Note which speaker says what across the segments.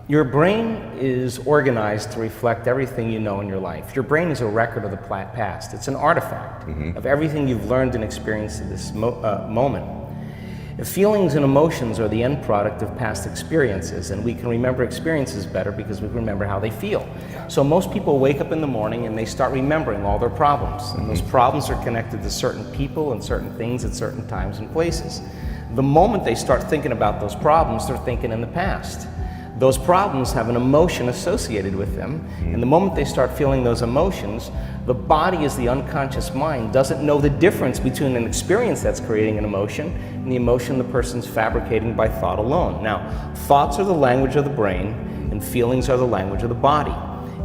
Speaker 1: Your brain is organized to reflect everything you know in your life. Your brain is a record of the past. It's an artifact of everything you've learned and experienced at this moment. Feelings and emotions are the end product of past experiences, and we can remember experiences better because we remember how they feel. So most people wake up in the morning and they start remembering all their problems, and those problems are connected to certain people and certain things at certain times and places. The moment they start thinking about those problems, they're thinking in the past. Those problems have an emotion associated with them, and the moment they start feeling those emotions, the body, as the unconscious mind, doesn't know the difference between an experience that's creating an emotion and the emotion the person's fabricating by thought alone. Now, thoughts are the language of the brain, and feelings are the language of the body.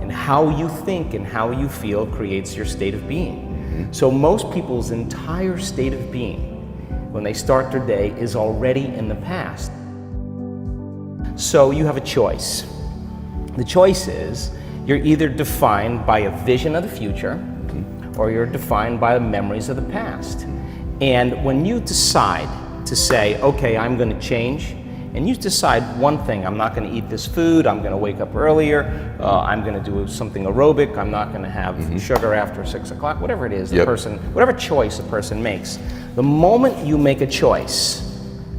Speaker 1: And how you think and how you feel creates your state of being. So most people's entire state of being, when they start their day, is already in the past. So you have a choice. The choice is you're either defined by a vision of the future or you're defined by the memories of the past. And when you decide to say, okay, I'm going to change, and you decide one thing: I'm not going to eat this food, I'm going to wake up earlier, I'm going to do something aerobic, I'm not going to have sugar after 6 o'clock, whatever it is, the person, whatever choice a person makes. The moment you make a choice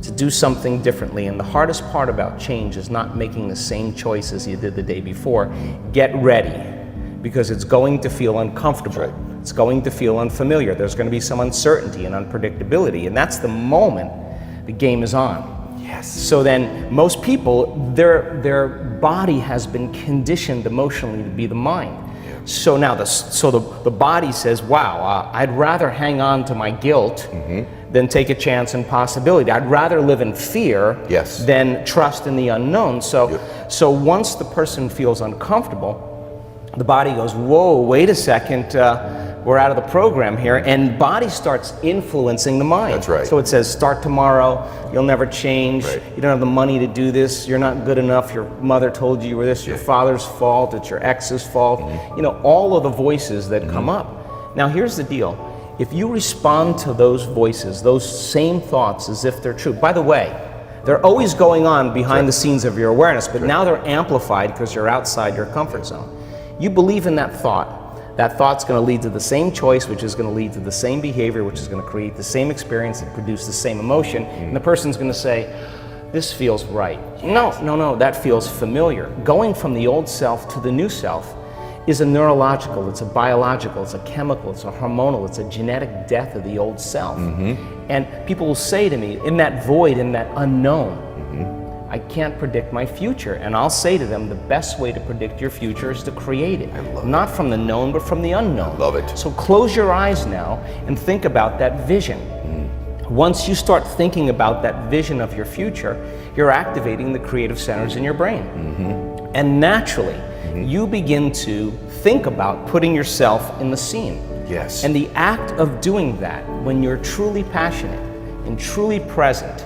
Speaker 1: to do something differently, and the hardest part about change is not making the same choice as you did the day before, get ready, because it's going to feel uncomfortable. It's going to feel unfamiliar. There's going to be some uncertainty and unpredictability, and that's the moment the game is on. Yes. So then most people, their body has been conditioned emotionally to be the mind. So now the body says, wow, I'd rather hang on to my guilt than take a chance and possibility. I'd rather live in fear than trust in the unknown. So once the person feels uncomfortable, the body goes, whoa, wait a second, we're out of the program here, and body starts influencing the mind.
Speaker 2: That's right.
Speaker 1: So it says, start tomorrow, you'll never change, you don't have the money to do this, you're not good enough, your mother told you were this, your father's fault, it's your ex's fault, you know, all of the voices that come up. Now here's the deal, if you respond to those voices, those same thoughts as if they're true, by the way, they're always going on behind the scenes of your awareness, but now they're amplified because you're outside your comfort zone. You believe in that thought's going to lead to the same choice, which is going to lead to the same behavior, which is going to create the same experience and produce the same emotion, and the person's going to say, this feels right. No, that feels familiar. Going from the old self to the new self is a neurological, it's a biological, it's a chemical, it's a hormonal, it's a genetic death of the old self. And people will say to me, in that void, in that unknown, I can't predict my future. And I'll say to them, the best way to predict your future is to create it. Not from the known, but from the unknown.
Speaker 2: I love it.
Speaker 1: So close your eyes now and think about that vision. Once you start thinking about that vision of your future, you're activating the creative centers in your brain. And naturally, you begin to think about putting yourself in the scene.
Speaker 2: Yes.
Speaker 1: And the act of doing that, when you're truly passionate and truly present,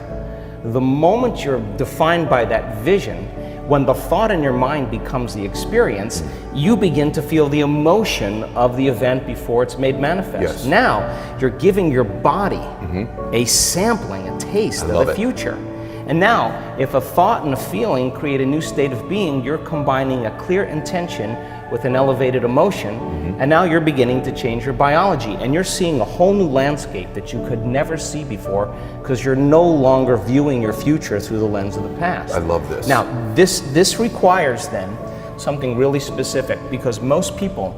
Speaker 1: the moment you're defined by that vision, when the thought in your mind becomes the experience, you begin to feel the emotion of the event before it's made manifest. Now, you're giving your body a sampling, a taste of the future. And now, if a thought and a feeling create a new state of being, you're combining a clear intention with an elevated emotion, and now you're beginning to change your biology, and you're seeing a whole new landscape that you could never see before because you're no longer viewing your future through the lens of the past.
Speaker 2: I love this.
Speaker 1: Now, this requires then something really specific, because most people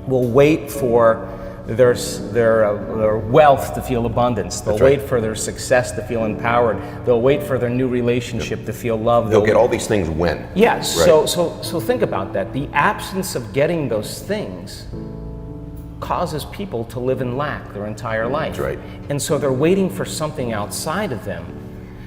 Speaker 1: will wait for their wealth to feel abundance. They'll wait for their success to feel empowered. They'll wait for their new relationship to feel loved.
Speaker 2: They'll get all these things when.
Speaker 1: Yes. So think about that. The absence of getting those things causes people to live in lack their entire life.
Speaker 2: That's right.
Speaker 1: And so they're waiting for something outside of them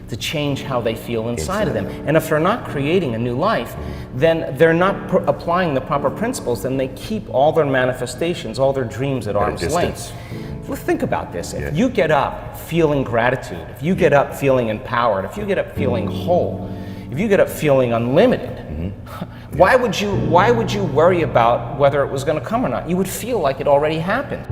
Speaker 1: to change how they feel inside of them. And if they're not creating a new life, then they're not applying the proper principles, then they keep all their manifestations, all their dreams at arm's length. Well, think about this. If you get up feeling gratitude, if you get up feeling empowered, if you get up feeling whole, if you get up feeling unlimited, why would you worry about whether it was going to come or not? You would feel like it already happened.